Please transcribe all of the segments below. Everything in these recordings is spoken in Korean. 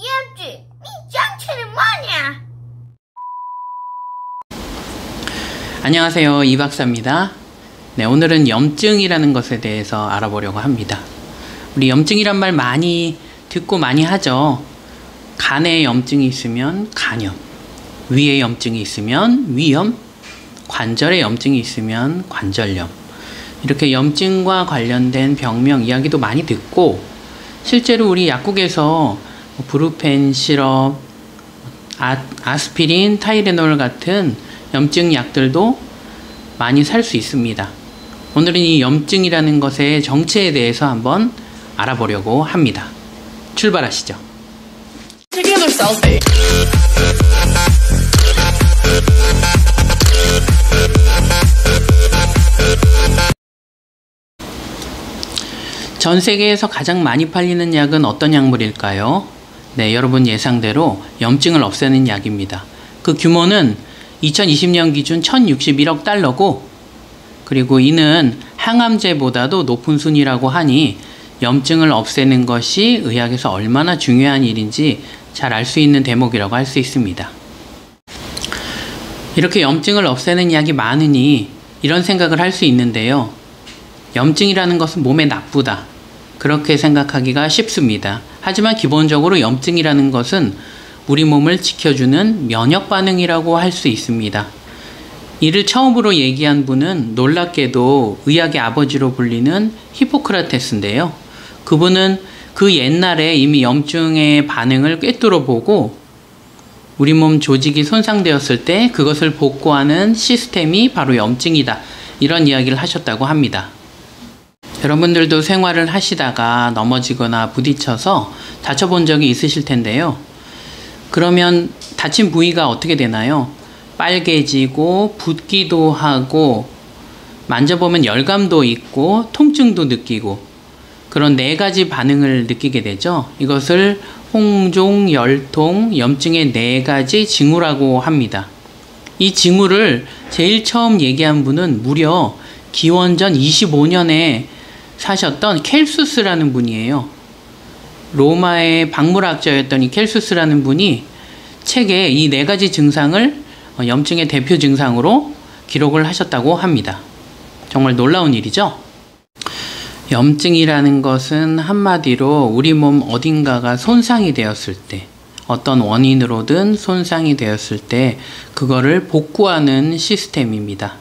염증, 네 정체는 뭐냐? 안녕하세요, 이 박사입니다. 네, 오늘은 염증이라는 것에 대해서 알아보려고 합니다. 우리 염증이란 말 많이 듣고 많이 하죠. 간에 염증이 있으면 간염, 위에 염증이 있으면 위염, 관절에 염증이 있으면 관절염, 이렇게 염증과 관련된 병명 이야기도 많이 듣고, 실제로 우리 약국에서 브루펜 시럽, 아스피린, 타이레놀 같은 염증 약들도 많이 살 수 있습니다. 오늘은 이 염증이라는 것의 정체에 대해서 한번 알아보려고 합니다. 출발하시죠. 전 세계에서 가장 많이 팔리는 약은 어떤 약물일까요? 네, 여러분 예상대로 염증을 없애는 약입니다. 그 규모는 2020년 기준 1061억 달러고, 그리고 이는 항암제보다도 높은 순위라고 하니 염증을 없애는 것이 의학에서 얼마나 중요한 일인지 잘 알 수 있는 대목이라고 할 수 있습니다. 이렇게 염증을 없애는 약이 많으니 이런 생각을 할 수 있는데요. 염증이라는 것은 몸에 나쁘다, 그렇게 생각하기가 쉽습니다. 하지만 기본적으로 염증이라는 것은 우리 몸을 지켜주는 면역 반응이라고 할 수 있습니다. 이를 처음으로 얘기한 분은 놀랍게도 의학의 아버지로 불리는 히포크라테스인데요. 그분은 그 옛날에 이미 염증의 반응을 꿰뚫어 보고 우리 몸 조직이 손상되었을 때 그것을 복구하는 시스템이 바로 염증이다, 이런 이야기를 하셨다고 합니다. 여러분들도 생활을 하시다가 넘어지거나 부딪혀서 다쳐본 적이 있으실 텐데요. 그러면 다친 부위가 어떻게 되나요? 빨개지고 붓기도 하고, 만져보면 열감도 있고 통증도 느끼고, 그런 4가지 반응을 느끼게 되죠. 이것을 홍종, 열통, 염증의 4가지 징후라고 합니다. 이 징후를 제일 처음 얘기한 분은 무려 기원전 25년에 사셨던 켈수스라는 분이에요. 로마의 박물학자였던 이 켈수스라는 분이 책에 이 4가지 증상을 염증의 대표 증상으로 기록을 하셨다고 합니다. 정말 놀라운 일이죠? 염증이라는 것은 한마디로 우리 몸 어딘가가 손상이 되었을 때, 어떤 원인으로든 손상이 되었을 때 그거를 복구하는 시스템입니다.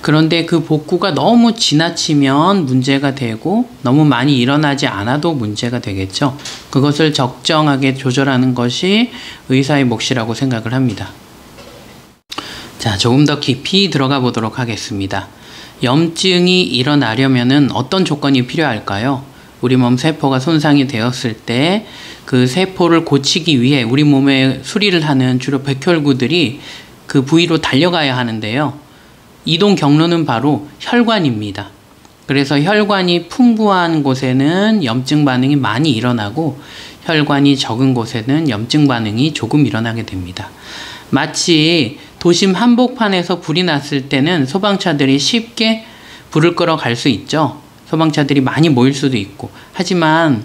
그런데 그 복구가 너무 지나치면 문제가 되고, 너무 많이 일어나지 않아도 문제가 되겠죠. 그것을 적정하게 조절하는 것이 의사의 몫이라고 생각을 합니다. 자, 조금 더 깊이 들어가 보도록 하겠습니다. 염증이 일어나려면은 어떤 조건이 필요할까요? 우리 몸 세포가 손상이 되었을 때 그 세포를 고치기 위해 우리 몸에 수리를 하는 주로 백혈구들이 그 부위로 달려가야 하는데요. 이동 경로는 바로 혈관입니다. 그래서 혈관이 풍부한 곳에는 염증 반응이 많이 일어나고, 혈관이 적은 곳에는 염증 반응이 조금 일어나게 됩니다. 마치 도심 한복판에서 불이 났을 때는 소방차들이 쉽게 불을 끌어 갈 수 있죠. 소방차들이 많이 모일 수도 있고. 하지만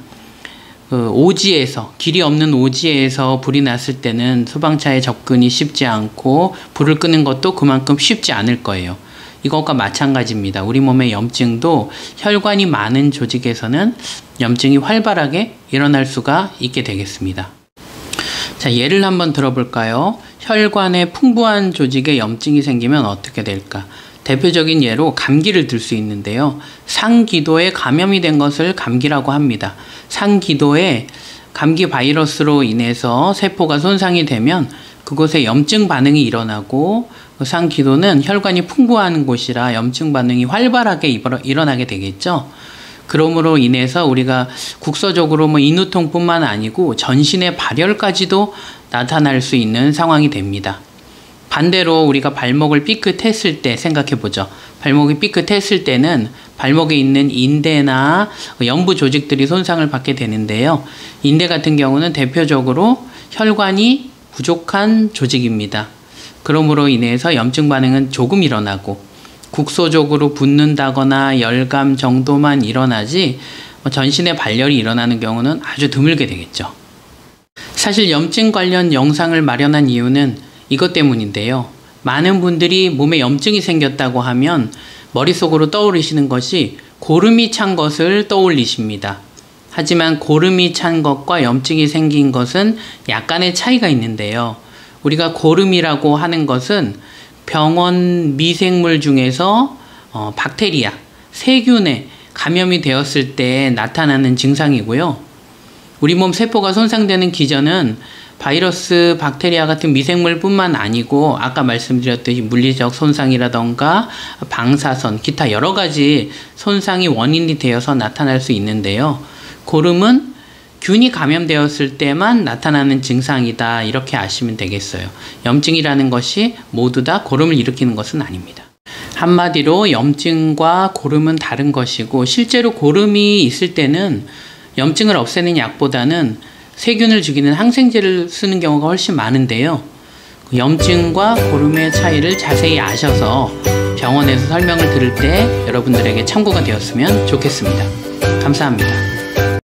오지에서, 길이 없는 오지에서 불이 났을 때는 소방차의 접근이 쉽지 않고 불을 끄는 것도 그만큼 쉽지 않을 거예요. 이것과 마찬가지입니다. 우리 몸의 염증도 혈관이 많은 조직에서는 염증이 활발하게 일어날 수가 있게 되겠습니다. 자, 예를 한번 들어볼까요? 혈관에 풍부한 조직에 염증이 생기면 어떻게 될까? 대표적인 예로 감기를 들 수 있는데요. 상기도에 감염이 된 것을 감기라고 합니다. 상기도에 감기 바이러스로 인해서 세포가 손상이 되면 그곳에 염증 반응이 일어나고, 그 상기도는 혈관이 풍부한 곳이라 염증 반응이 활발하게 일어나게 되겠죠. 그러므로 인해서 우리가 국소적으로 인후통뿐만 아니고 전신의 발열까지도 나타날 수 있는 상황이 됩니다. 반대로 우리가 발목을 삐끗했을 때 생각해보죠. 발목이 삐끗했을 때는 발목에 있는 인대나 연부 조직들이 손상을 받게 되는데요. 인대 같은 경우는 대표적으로 혈관이 부족한 조직입니다. 그러므로 인해서 염증 반응은 조금 일어나고, 국소적으로 붓는다거나 열감 정도만 일어나지 전신에 발열이 일어나는 경우는 아주 드물게 되겠죠. 사실 염증 관련 영상을 마련한 이유는 이것 때문인데요. 많은 분들이 몸에 염증이 생겼다고 하면 머릿속으로 떠오르시는 것이 고름이 찬 것을 떠올리십니다. 하지만 고름이 찬 것과 염증이 생긴 것은 약간의 차이가 있는데요. 우리가 고름이라고 하는 것은 병원 미생물 중에서 박테리아, 세균에 감염이 되었을 때 나타나는 증상이고요. 우리 몸 세포가 손상되는 기전은 바이러스, 박테리아 같은 미생물뿐만 아니고 아까 말씀드렸듯이 물리적 손상이라던가 방사선, 기타 여러 가지 손상이 원인이 되어서 나타날 수 있는데요. 고름은 균이 감염되었을 때만 나타나는 증상이다, 이렇게 아시면 되겠어요. 염증이라는 것이 모두 다 고름을 일으키는 것은 아닙니다. 한마디로 염증과 고름은 다른 것이고, 실제로 고름이 있을 때는 염증을 없애는 약보다는 세균을 죽이는 항생제를 쓰는 경우가 훨씬 많은데요. 염증과 고름의 차이를 자세히 아셔서 병원에서 설명을 들을 때 여러분들에게 참고가 되었으면 좋겠습니다. 감사합니다.